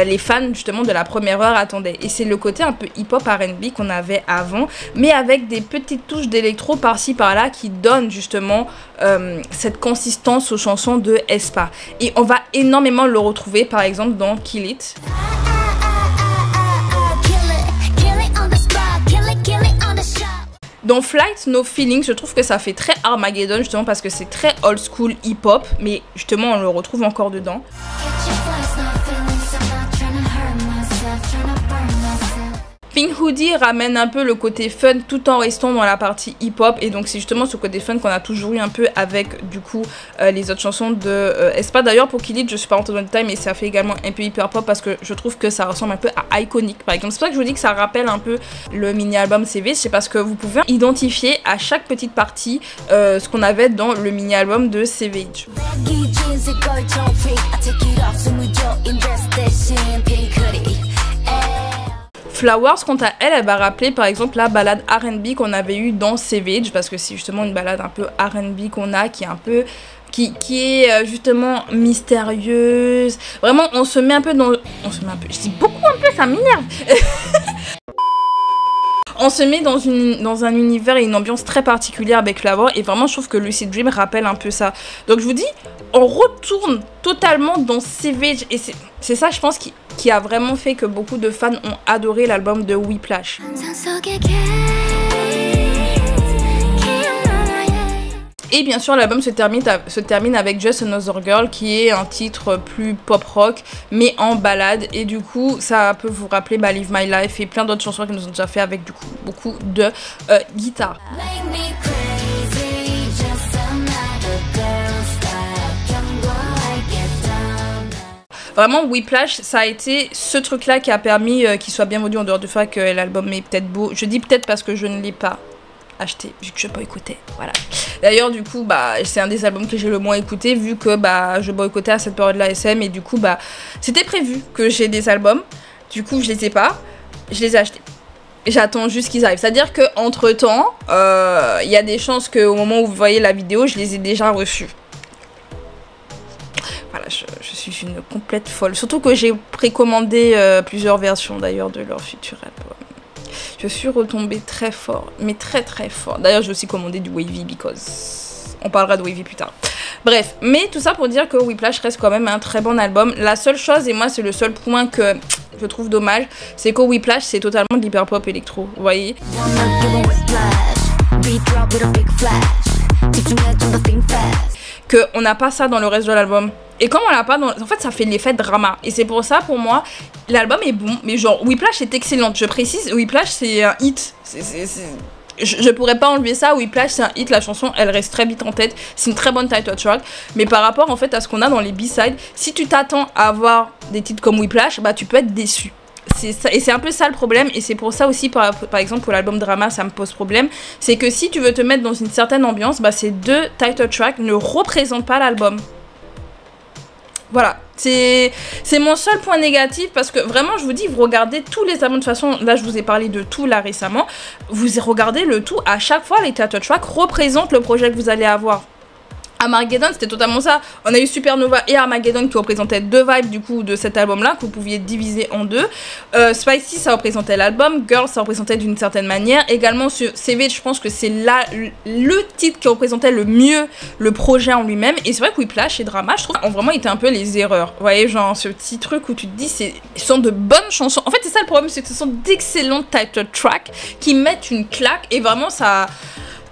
les fans justement de la première heure attendaient. Et c'est le côté un peu hip-hop R&B qu'on avait avant, mais avec des petites touches d'électro par-ci par-là qui donnent justement cette consistance aux chansons de Aespa. Et on va énormément le retrouver par exemple dans Kill It. Dans Flight No Feelings, je trouve que ça fait très Armageddon justement parce que c'est très old school hip-hop, mais justement on le retrouve encore dedans. Pink Hoodie ramène un peu le côté fun tout en restant dans la partie hip-hop et donc c'est justement ce côté fun qu'on a toujours eu un peu avec du coup les autres chansons de Aespa. D'ailleurs pour Kill It, je suis pas rentrée dans le détail mais ça fait également un peu hyper-pop parce que je trouve que ça ressemble un peu à Iconic par exemple. C'est pour ça que je vous dis que ça rappelle un peu le mini-album CV, c'est parce que vous pouvez identifier à chaque petite partie ce qu'on avait dans le mini-album de Savage. Flowers, quant à elle, elle va rappeler par exemple la balade R&B qu'on avait eu dans Savage parce que c'est justement une balade un peu R&B qu'on a qui est un peu qui est justement mystérieuse. Vraiment, on se met un peu dans... Je dis beaucoup un peu, ça m'énerve. On se met dans un univers et une ambiance très particulière avec Flower et vraiment je trouve que Lucid Dream rappelle un peu ça. Donc je vous dis, on retourne totalement dans Savage et c'est ça je pense qui a vraiment fait que beaucoup de fans ont adoré l'album de Whiplash. Et bien sûr l'album se termine avec Just Another Girl qui est un titre plus pop rock mais en balade et du coup ça peut vous rappeler Live My Life et plein d'autres chansons qu'ils nous ont déjà fait avec du coup beaucoup de guitare. Vraiment Whiplash ça a été ce truc là qui a permis qu'il soit bien vendu en dehors du fait que l'album est peut-être beau. Je dis peut-être parce que je ne l'ai pas acheté vu que je boycottais, voilà. D'ailleurs du coup bah c'est un des albums que j'ai le moins écouté vu que bah je boycottais à cette période là SM et du coup bah c'était prévu que j'ai des albums, du coup je les ai pas, je les ai achetés. J'attends juste qu'ils arrivent. C'est-à-dire que entre temps, il y a des chances qu'au moment où vous voyez la vidéo, je les ai déjà reçus. Voilà, je suis une complète folle. Surtout que j'ai précommandé plusieurs versions d'ailleurs de leur futur album. Je suis retombée très fort, mais très très fort. D'ailleurs, j'ai aussi commandé du Wavy because on parlera de Wavy plus tard. Bref, mais tout ça pour dire que Whiplash reste quand même un très bon album. La seule chose, et moi c'est le seul point que je trouve dommage, c'est qu'au Whiplash c'est totalement de l'hyper pop électro, vous voyez. Qu'on n'a pas ça dans le reste de l'album. Et comme on l'a pas dans... En fait, ça fait l'effet drama. Et c'est pour ça, pour moi, l'album est bon. Mais genre, Whiplash est excellente. Je précise, Whiplash, c'est un hit. Je pourrais pas enlever ça. Whiplash, c'est un hit. La chanson, elle reste très vite en tête. C'est une très bonne title track. Mais par rapport, en fait, à ce qu'on a dans les B-sides, si tu t'attends à avoir des titres comme Whiplash, bah, tu peux être déçu. Et c'est un peu ça le problème, et c'est pour ça aussi par exemple pour l'album Drama ça me pose problème, c'est que si tu veux te mettre dans une certaine ambiance, bah ces deux title tracks ne représentent pas l'album. Voilà, c'est mon seul point négatif, parce que vraiment je vous dis, vous regardez tous les albums, de toute façon là je vous ai parlé de tout là récemment, vous regardez le tout, à chaque fois les title tracks représentent le projet que vous allez avoir. Armageddon, c'était totalement ça. On a eu Supernova et Armageddon qui représentaient deux vibes du coup de cet album-là, que vous pouviez diviser en deux. Spicy, ça représentait l'album. Girl, ça représentait d'une certaine manière. Également sur Savage, je pense que c'est là le titre qui représentait le mieux le projet en lui-même. Et c'est vrai que Whiplash et Drama, je trouve, ont vraiment été un peu les erreurs. Vous voyez, genre ce petit truc où tu te dis, ce sont de bonnes chansons. En fait, c'est ça le problème, c'est que ce sont d'excellentes title tracks qui mettent une claque, et vraiment ça...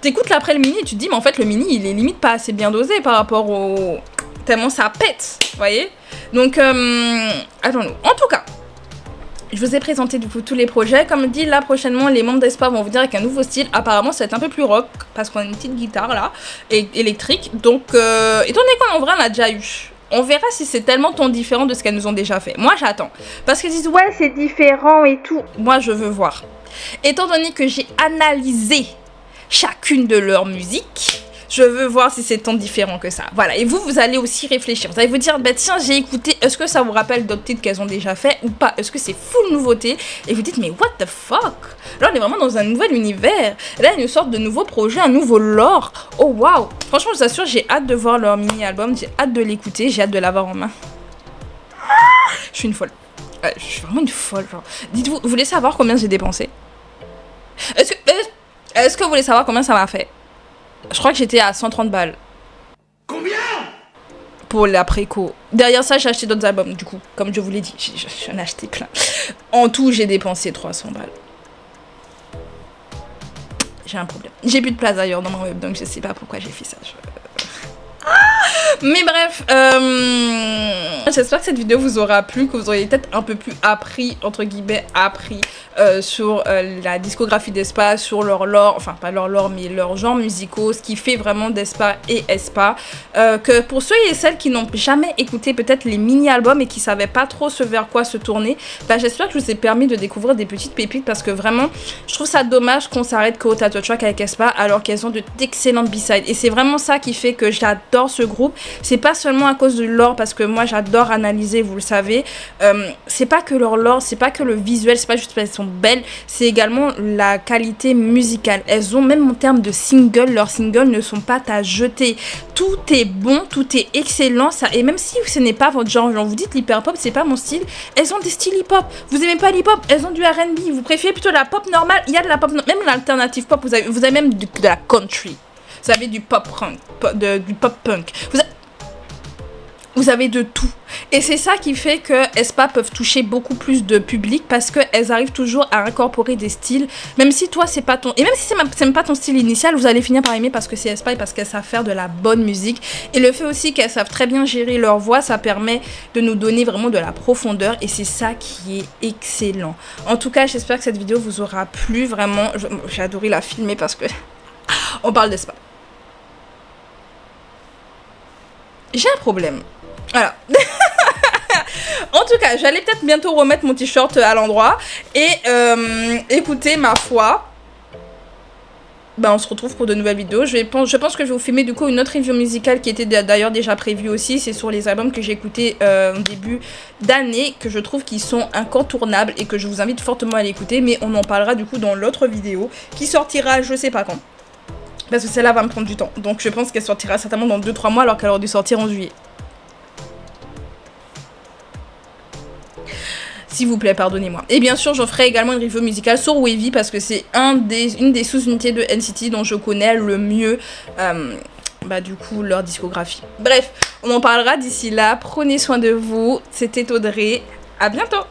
T'écoutes l'après le mini et tu te dis, mais en fait le mini il est limite pas assez bien dosé par rapport au... tellement ça pète, vous voyez. Donc, attends-nous. En tout cas, je vous ai présenté du coup tous les projets. Comme dit, là prochainement les membres d'Aespa vont venir avec un nouveau style. Apparemment ça va être un peu plus rock, parce qu'on a une petite guitare là, électrique. Donc, étant donné qu'en vrai on l'a déjà eu, on verra si c'est tellement tant différent de ce qu'elles nous ont déjà fait. Moi j'attends, parce qu'elles disent ouais c'est différent et tout. Moi je veux voir. Étant donné que j'ai analysé chacune de leurs musiques, je veux voir si c'est tant différent que ça. Voilà, et vous allez aussi réfléchir. Vous allez vous dire, bah tiens, j'ai écouté, est-ce que ça vous rappelle d'autres titres qu'elles ont déjà fait ou pas? Est-ce que c'est full nouveauté? Et vous dites, mais what the fuck? Là, on est vraiment dans un nouvel univers. Là, il y a une sorte de nouveau projet, un nouveau lore. Oh waouh! Franchement, je vous assure, j'ai hâte de voir leur mini-album, j'ai hâte de l'écouter, j'ai hâte de l'avoir en main. Je suis une folle. Je suis vraiment une folle, genre. Dites-vous, vous voulez savoir combien j'ai dépensé? Est-ce que vous voulez savoir combien ça m'a fait? Je crois que j'étais à 130 balles. Combien? Pour la préco. Derrière ça, j'ai acheté d'autres albums, du coup. Comme je vous l'ai dit, j'en ai acheté plein. En tout, j'ai dépensé 300 balles. J'ai un problème. J'ai plus de place d'ailleurs dans mon web, donc je sais pas pourquoi j'ai fait ça. Mais bref, j'espère que cette vidéo vous aura plu, que vous aurez peut-être un peu plus appris, entre guillemets, sur la discographie d'Aespa, sur leur lore, enfin pas leur lore, mais leurs genres musicaux, ce qui fait vraiment d'Aespa et Aespa. Que pour ceux et celles qui n'ont jamais écouté peut-être les mini-albums et qui savaient pas trop ce vers quoi se tourner, bah, j'espère que je vous ai permis de découvrir des petites pépites, parce que vraiment, je trouve ça dommage qu'on s'arrête qu'au title track avec Aespa, alors qu'elles ont d'excellentes B-sides. Et c'est vraiment ça qui fait que j'adore ce groupe. C'est pas seulement à cause de l'or, parce que moi j'adore analyser, vous le savez. C'est pas que leur lore, c'est pas que le visuel, c'est pas juste parce qu'elles sont belles, c'est également la qualité musicale. Elles ont, même en termes de singles, leurs singles ne sont pas à jeter. Tout est bon, tout est excellent, ça. Et même si ce n'est pas votre genre, vous dites l'hyper pop, c'est pas mon style, elles ont des styles hip hop. Vous aimez pas l'hip hop, elles ont du R&B. Vous préférez plutôt la pop normale, il y a de la pop, même l'alternative pop, vous avez même de la country. Vous avez du pop punk, du pop punk. Vous avez de tout. Et c'est ça qui fait que Aespa peuvent toucher beaucoup plus de public, parce qu'elles arrivent toujours à incorporer des styles. Même si toi, c'est pas ton... Et même si c'est même pas ton style initial, vous allez finir par aimer, parce que c'est Aespa et parce qu'elles savent faire de la bonne musique. Et le fait aussi qu'elles savent très bien gérer leur voix, ça permet de nous donner vraiment de la profondeur. Et c'est ça qui est excellent. En tout cas, j'espère que cette vidéo vous aura plu. Vraiment, j'ai adoré la filmer parce que... on parle d'Aespa. J'ai un problème. Voilà. En tout cas, j'allais peut-être bientôt remettre mon t-shirt à l'endroit. Et écoutez, ma foi, bah, on se retrouve pour de nouvelles vidéos. Je pense que je vais vous filmer du coup une autre review musicale qui était d'ailleurs déjà prévue aussi. C'est sur les albums que j'ai écoutés en début d'année, que je trouve qu'ils sont incontournables et que je vous invite fortement à l'écouter. Mais on en parlera du coup dans l'autre vidéo qui sortira je sais pas quand. Parce que celle-là va me prendre du temps. Donc je pense qu'elle sortira certainement dans 2-3 mois alors qu'elle aurait dû sortir en juillet. S'il vous plaît, pardonnez-moi. Et bien sûr, je ferai également une review musicale sur Wavy parce que c'est une des sous-unités de NCT dont je connais le mieux, bah, du coup, leur discographie. Bref, on en parlera d'ici là. Prenez soin de vous. C'était Audrey. À bientôt!